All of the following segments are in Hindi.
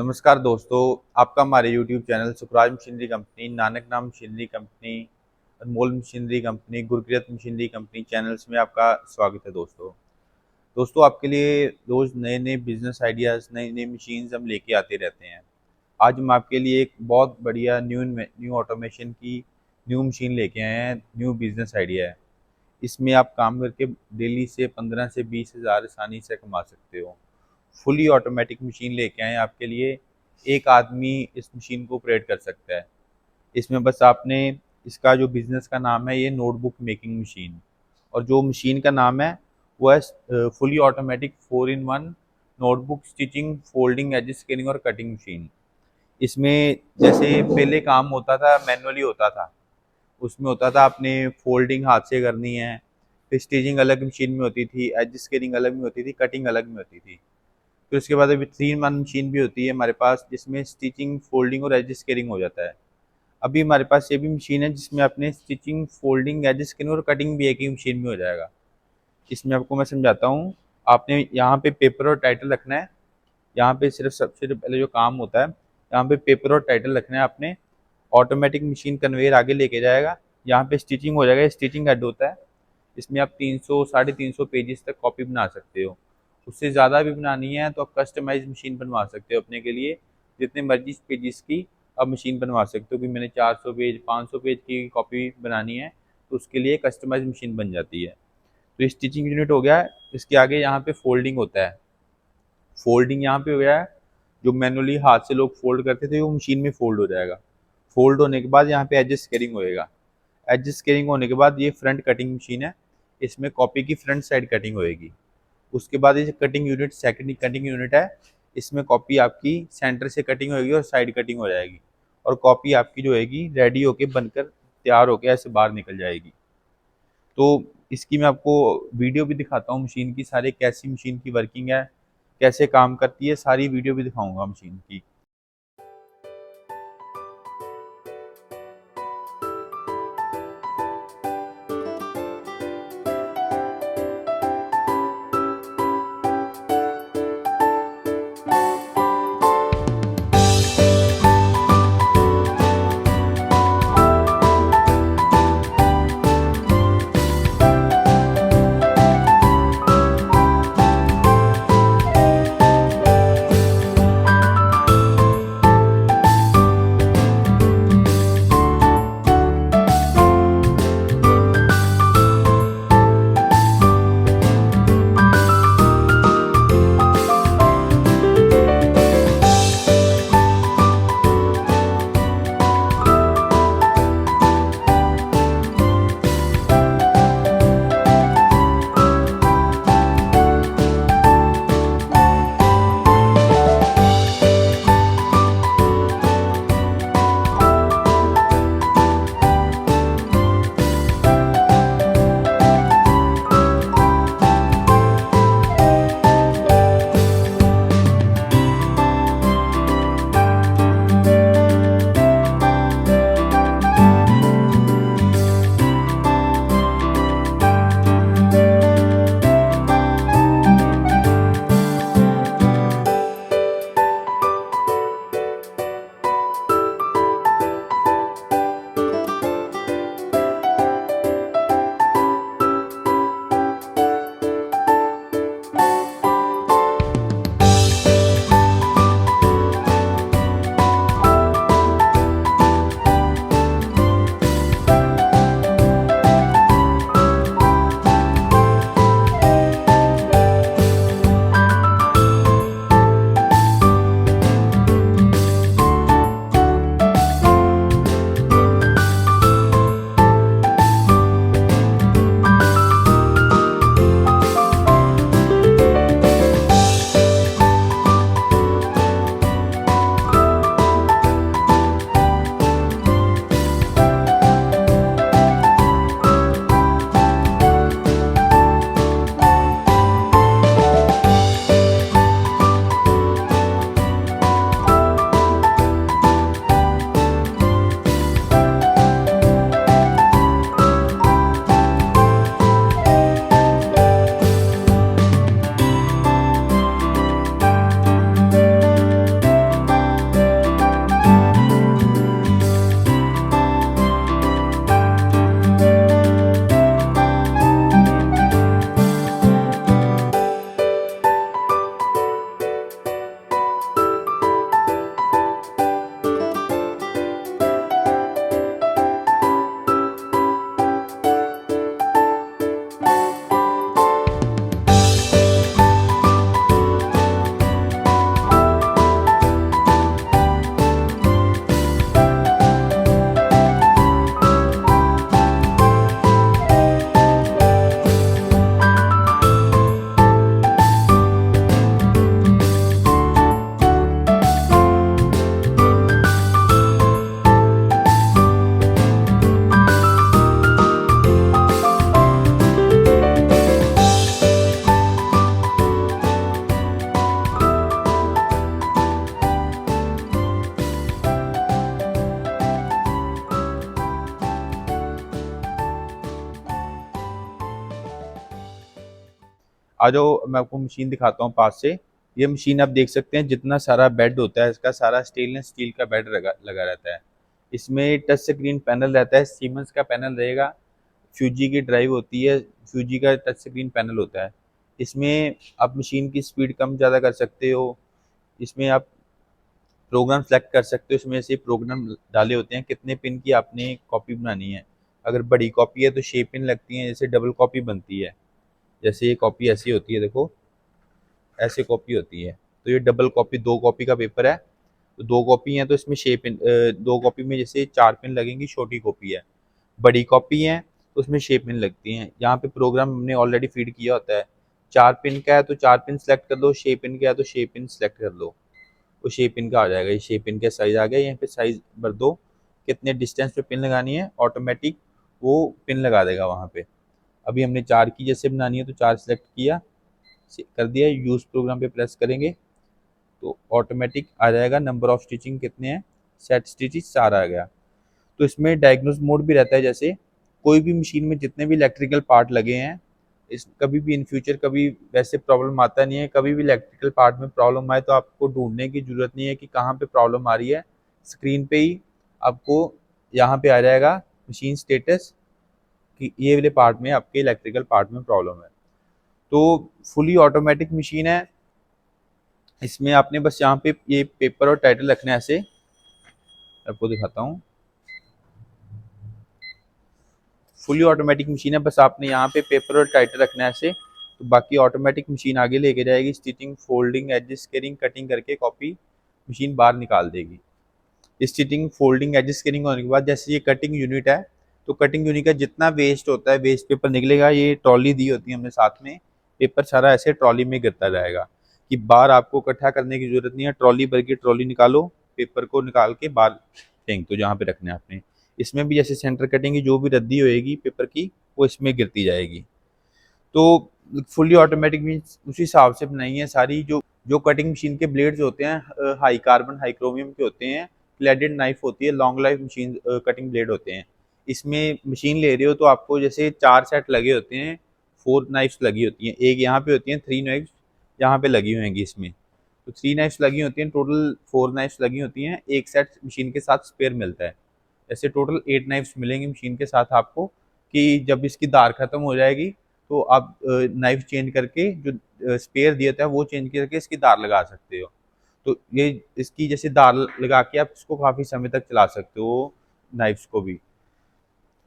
नमस्कार दोस्तों, आपका हमारे YouTube channel Sukhraj machinery company, Nanak Naam machinery company, Anmol machinery company, Gurkirat machinery company channels में आपका स्वागत है दोस्तों। दोस्तों, आपके लिए रोज़ नए-नए बिज़नेस आइडियाज़, नई-नई मशीन्स हम लेके आते रहते हैं। आज हम आपके लिए एक बहुत बढ़िया न्यू ऑटोमेशन की न्यू मशीन लेके आए हैं, न्यू बिज़नेस आइडिया है। इसमें आप काम करके डेली से 15 से 20 हज़ार आसानी से कमा सकते हो। फुली ऑटोमेटिक मशीन लेके आए हैं आपके लिए। एक आदमी इस मशीन को ऑपरेट कर सकता है। इसमें बस आपने इसका जो बिज़नेस का नाम है, ये नोटबुक मेकिंग मशीन, और जो मशीन का नाम है वो है fully automatic 4 in 1 notebook stitching, folding, edge scaling और कटिंग मशीन। इसमें जैसे पहले काम होता था, मैनुअली होता था। उसमें होता था आपने फोल्डिंग हाथ से करनी है, फिर स्टिचिंग अलग मशीन में होती थी, एज स्केलिंग अलग में होती थी, कटिंग अलग में होती थी। फिर उसके बाद अभी 3 in 1 मशीन भी होती है हमारे पास, जिसमें स्टिचिंग, फोल्डिंग और एज स्केलिंग हो जाता है। अभी हमारे पास ये भी मशीन है जिसमें अपने स्टिचिंग, फोल्डिंग, एज स्केलिंग और कटिंग भी एक ही मशीन में हो जाएगा। इसमें आपको मैं समझाता हूँ। आपने यहाँ पे पेपर और टाइटल रखना है। यहाँ पे सिर्फ सबसे पहले जो काम होता है, यहाँ पे पेपर और टाइटल रखना है आपने। ऑटोमेटिक मशीन कन्वेयर आगे लेके जाएगा। यहाँ पे स्टिचिंग हो जाएगा, स्टिचिंग हेड होता है। इसमें आप 300 साढ़े 300 पेजेस तक कॉपी बना सकते हो। उससे ज़्यादा भी बनानी है तो आप कस्टमाइज मशीन बनवा सकते हो अपने के लिए। जितने मर्जी पेजेस की आप मशीन बनवा सकते हो कि मैंने 400 पेज, 500 पेज की कॉपी बनानी है, तो उसके लिए कस्टमाइज मशीन बन जाती है। तो स्टिचिंग यूनिट हो गया। इसके आगे यहाँ पे फोल्डिंग होता है। फोल्डिंग यहाँ पे हो गया है। जो मैनुअली हाथ से लोग फोल्ड करते थे, वो मशीन में फोल्ड हो जाएगा। फोल्ड होने के बाद यहाँ पे एज स्केलिंग होएगा। एज स्केलिंग होने के बाद ये फ्रंट कटिंग मशीन है। इसमें कॉपी की फ्रंट साइड कटिंग होएगी। उसके बाद ये cutting unit, second cutting unit है। इसमें कॉपी आपकी सेंटर से कटिंग होएगी और साइड कटिंग हो जाएगी, और कॉपी आपकी जो होएगी रेडी होके बनकर तैयार होके ऐसे बाहर निकल जाएगी। तो इसकी मैं आपको वीडियो भी दिखाता हूँ मशीन की, सारे कैसी मशीन की वर्किंग है, कैसे काम करती है, सारी वीडियो भी दिखाऊंगा मशीन की। आ जाओ, मैं आपको मशीन दिखाता हूँ पास से। ये मशीन आप देख सकते हैं, जितना सारा बेड होता है इसका सारा स्टेनलेस स्टील का बेड लगा लगा रहता है। इसमें टच स्क्रीन पैनल रहता है, सीमेंस का पैनल रहेगा। फ्यूजी की ड्राइव होती है, फ्यूजी का टच स्क्रीन पैनल होता है। इसमें आप मशीन की स्पीड कम ज़्यादा कर सकते हो। इसमें आप प्रोग्राम सेलेक्ट कर सकते हो, इसमें से प्रोग्राम डाले होते हैं कितने पिन की आपने कॉपी बनानी है। अगर बड़ी कॉपी है तो 6 पिन लगती हैं, जैसे डबल कॉपी बनती है। जैसे ये कॉपी ऐसी होती है, देखो ऐसे कॉपी होती है। तो ये डबल कॉपी, 2 कॉपी का पेपर है, तो 2 कॉपी है तो इसमें 6 पिन, 2 कॉपी में जैसे 4 पिन लगेंगी, छोटी कॉपी है। बड़ी कॉपी है तो उसमें 6 पिन लगती हैं। यहाँ पे प्रोग्राम हमने ऑलरेडी फीड किया होता है। 4 पिन का है तो 4 पिन सेलेक्ट कर दो, 6 पिन का है तो 6 पिन सेलेक्ट कर दो। वो 6 पिन का आ जाएगा, ये 6 पिन का साइज आ गया। यहाँ पे साइज भर दो, कितने डिस्टेंस पे पिन लगानी है, ऑटोमेटिक वो पिन लगा देगा वहाँ पे। अभी हमने 4 की जैसे बनानी है तो 4 सेलेक्ट किया, कर दिया, यूज प्रोग्राम पे प्रेस करेंगे तो ऑटोमेटिक आ जाएगा। नंबर ऑफ स्टिचिंग कितने हैं, सेट स्टिचेस 4 आ गया। तो इसमें डायग्नोस मोड भी रहता है, जैसे कोई भी मशीन में जितने भी इलेक्ट्रिकल पार्ट लगे हैं, इस कभी भी इन फ्यूचर कभी वैसे प्रॉब्लम आता नहीं है। कभी भी इलेक्ट्रिकल पार्ट में प्रॉब्लम आए तो आपको ढूंढने की जरूरत नहीं है कि कहाँ पे प्रॉब्लम आ रही है। स्क्रीन पे ही आपको यहाँ पे आ जाएगा मशीन स्टेटस कि ये वाले पार्ट में आपके इलेक्ट्रिकल पार्ट में प्रॉब्लम है। तो फुली ऑटोमेटिक मशीन है। इसमें आपने बस यहाँ पे ये पेपर और टाइटल रखना है, ऐसे आपको दिखाता हूँ। फुली ऑटोमेटिक मशीन है, बस आपने यहाँ पे पेपर और टाइटल रखना है ऐसे, तो बाकी ऑटोमेटिक मशीन आगे लेके जाएगी। Stitching, folding, adjust, scaling, cutting करके कॉपी मशीन बाहर निकाल देगी। स्टिचिंग, फोल्डिंग, एडजस्ट, स्केलिंग होने के बाद जैसे ये कटिंग यूनिट है, तो कटिंग यूनिट का जितना वेस्ट होता है, वेस्ट पेपर निकलेगा। ये ट्रॉली दी होती है हमने साथ में, पेपर सारा ऐसे ट्रॉली में गिरता जाएगा कि बाहर आपको इकट्ठा करने की जरूरत नहीं है। ट्रॉली भर के ट्रॉली निकालो, पेपर को निकाल के बाहर फेंक दो जहाँ पे रखना है आपने। इसमें भी जैसे सेंटर कटिंग की जो भी रद्दी होएगी पेपर की, वो इसमें गिरती जाएगी। तो फुली ऑटोमेटिक मीन्स उसी हिसाब से बनाई है सारी। जो जो कटिंग मशीन के ब्लेड्स होते हैं हाई कार्बन हाई क्रोमियम के होते हैं। क्लेडेड नाइफ होती है, long life machine cutting blade होते हैं। इसमें मशीन ले रहे हो तो आपको जैसे 4 सेट लगे होते हैं, 4 नाइफ्स लगी होती हैं। एक यहाँ पे होती हैं 3 नाइफ्स, यहाँ पे लगी होंगी इसमें। तो 3 नाइफ्स लगी होती हैं, टोटल 4 नाइफ्स लगी होती हैं। एक सेट मशीन के साथ स्पेयर मिलता है। ऐसे टोटल 8 नाइफ्स मिलेंगी मशीन के साथ आपको, कि जब इसकी धार खत्म हो जाएगी तो आप नाइफ चेंज करके जो स्पेयर दिया था वो चेंज करके इसकी धार लगा सकते हो। तो ये इसकी जैसे धार लगा के आप इसको काफ़ी समय तक चला सकते हो, नाइफ्स को भी।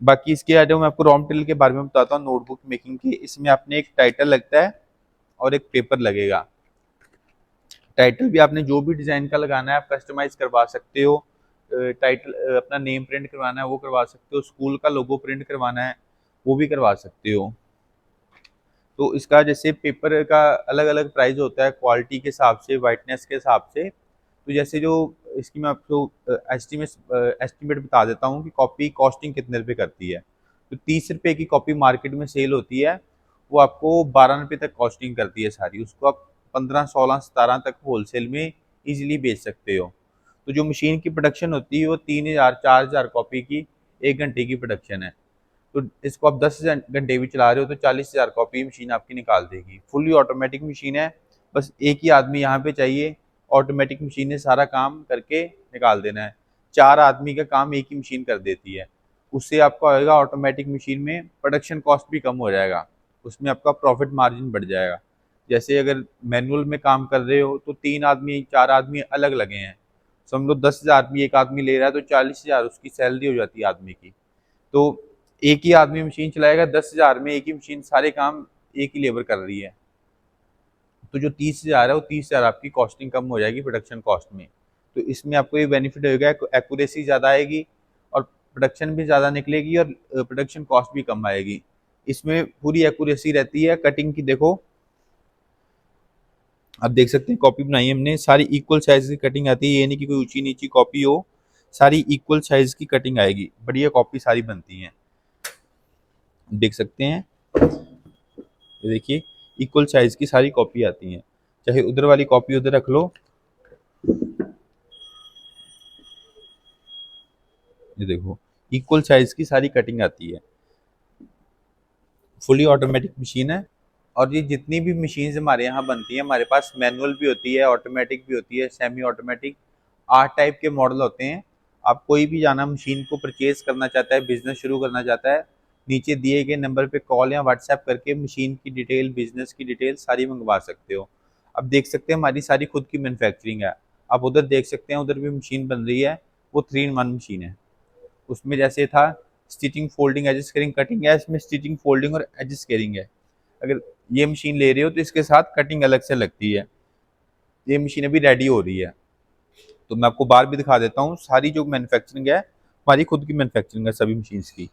बाकी इसके आ जाओ, मैं आपको रॉ मटेरियल के बारे में बताता हूँ नोटबुक मेकिंग की। इसमें आपने एक टाइटल लगता है और एक पेपर लगेगा। टाइटल भी आपने जो भी डिज़ाइन का लगाना है आप कस्टमाइज़ करवा सकते हो। टाइटल अपना नेम प्रिंट करवाना है वो करवा सकते हो, स्कूल का लोगो प्रिंट करवाना है वो भी करवा सकते हो। तो इसका जैसे पेपर का अलग अलग प्राइस होता है, क्वालिटी के हिसाब से, वाइटनेस के हिसाब से। तो जैसे जो इसकी मैं आपको एस्टिमेट बता देता हूँ कि कॉपी कॉस्टिंग कितने रुपए करती है। तो 30 रुपए की कॉपी मार्केट में सेल होती है, वो आपको 12 रुपए तक कॉस्टिंग करती है सारी। उसको आप 15, 16, 17 तक होलसेल में इजीली बेच सकते हो। तो जो मशीन की प्रोडक्शन होती है वो 3000, 4000 कॉपी की 1 घंटे की प्रोडक्शन है। तो इसको आप 10 घंटे भी चला रहे हो तो 40,000 कॉपी मशीन आपकी निकाल देगी। फुली ऑटोमेटिक मशीन है, बस एक ही आदमी यहाँ पे चाहिए। ऑटोमेटिक मशीन ने सारा काम करके निकाल देना है। 4 आदमी का काम एक ही मशीन कर देती है। उससे आपका होएगा ऑटोमेटिक मशीन में प्रोडक्शन कॉस्ट भी कम हो जाएगा, उसमें आपका प्रॉफिट मार्जिन बढ़ जाएगा। जैसे अगर मैनुअल में काम कर रहे हो तो 3 आदमी 4 आदमी अलग लगे हैं, समझ लो 10,000 भी एक आदमी ले रहा है तो 40,000 उसकी सैलरी हो जाती है आदमी की। तो एक ही आदमी मशीन चलाएगा, 10,000 में एक ही मशीन सारे काम एक ही लेबर कर रही है। तो जो 30,000 है वो 30,000 आपकी कॉस्टिंग कम हो जाएगी प्रोडक्शन कॉस्ट में। तो इसमें आपको ये बेनिफिट होगा, एक्यूरेसी ज़्यादा आएगी और प्रोडक्शन भी ज़्यादा निकलेगी और प्रोडक्शन कॉस्ट भी कम आएगी। इसमें पूरी एक्यूरेसी रहती है कटिंग की। देखो आप देख सकते हैं कॉपी बनाई हमने, सारी इक्वल साइज की कटिंग आती है, ये नहीं कि कोई ऊंची नीची कॉपी हो, सारी इक्वल साइज की कटिंग आएगी। बढ़िया कॉपी सारी बनती हैं, देख सकते हैं। ये देखिए इक्वल साइज की सारी कॉपी आती हैं, चाहे उधर वाली कॉपी उधर रख लो। ये देखो इक्वल साइज की सारी कटिंग आती है। फुली ऑटोमेटिक मशीन है और ये जितनी भी मशीन्स हमारे यहाँ बनती हैं, हमारे पास मैनुअल भी होती है, ऑटोमेटिक भी होती है, सेमी ऑटोमेटिक, 8 टाइप के मॉडल होते हैं। आप कोई भी जाना मशीन को परचेज करना चाहता है, बिजनेस शुरू करना चाहता है, नीचे दिए गए नंबर पे कॉल या व्हाट्सएप करके मशीन की डिटेल, बिजनेस की डिटेल सारी मंगवा सकते हो। अब देख सकते हैं हमारी सारी खुद की मैन्युफैक्चरिंग है। आप उधर देख सकते हैं, उधर भी मशीन बन रही है, वो 3 in 1 मशीन है। उसमें जैसे था stitching, folding, edges cutting, cutting है, इसमें स्टिचिंग, फोल्डिंग और एजिस कटिंग है। अगर ये मशीन ले रहे हो तो इसके साथ कटिंग अलग से लगती है। ये मशीन अभी रेडी हो रही है, तो मैं आपको बाहर भी दिखा देता हूँ। सारी जो मैन्युफैक्चरिंग है हमारी खुद की मैन्युफैक्चरिंग है सभी मशीन्स की।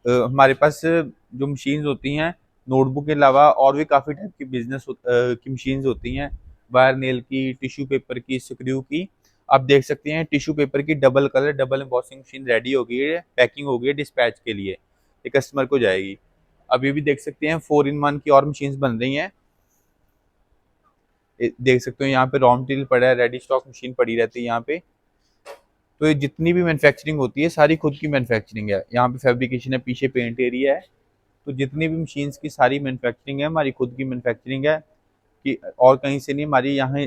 हमारे पास जो मशीन्स होती हैं, नोटबुक के अलावा और भी काफ़ी टाइप की बिजनेस की मशीन्स होती हैं, वायर नेल की, टिश्यू पेपर की, स्क्रू की। आप देख सकते हैं टिश्यू पेपर की double colour double embossing machine ready हो गई है, पैकिंग हो गई है डिस्पैच के लिए, ये कस्टमर को जाएगी। अभी भी देख सकते हैं 4 in 1 की और मशीन्स बन रही हैं। देख सकते हो यहाँ पे रॉ मटेरियल पड़ा है, रेडी स्टॉक मशीन पड़ी रहती है यहाँ पे। तो ये जितनी भी मैन्युफैक्चरिंग होती है सारी खुद की मैन्युफैक्चरिंग है। यहाँ पे फैब्रिकेशन है, पीछे पेंट एरिया है। तो जितनी भी मशीन्स की सारी मैन्युफैक्चरिंग है हमारी खुद की मैन्युफैक्चरिंग है, कि और कहीं से नहीं, हमारी यहाँ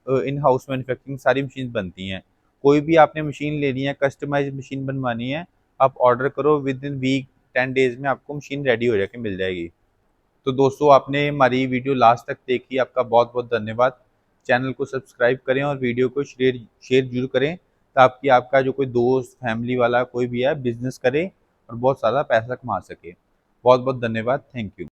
इन हाउस मैन्युफैक्चरिंग सारी मशीन बनती हैं। कोई भी आपने मशीन लेनी है, कस्टमाइज मशीन बनवानी है, आप ऑर्डर करो, विद इन वीक 10 days में आपको मशीन रेडी हो जाके मिल जाएगी। तो दोस्तों, आपने हमारी वीडियो लास्ट तक देखी, आपका बहुत बहुत धन्यवाद। चैनल को सब्सक्राइब करें और वीडियो को शेयर शेयर जरूर करें, ताकि आपका जो कोई दोस्त, फैमिली वाला कोई भी है, बिजनेस करे और बहुत सारा पैसा कमा सके। बहुत बहुत धन्यवाद। Thank you.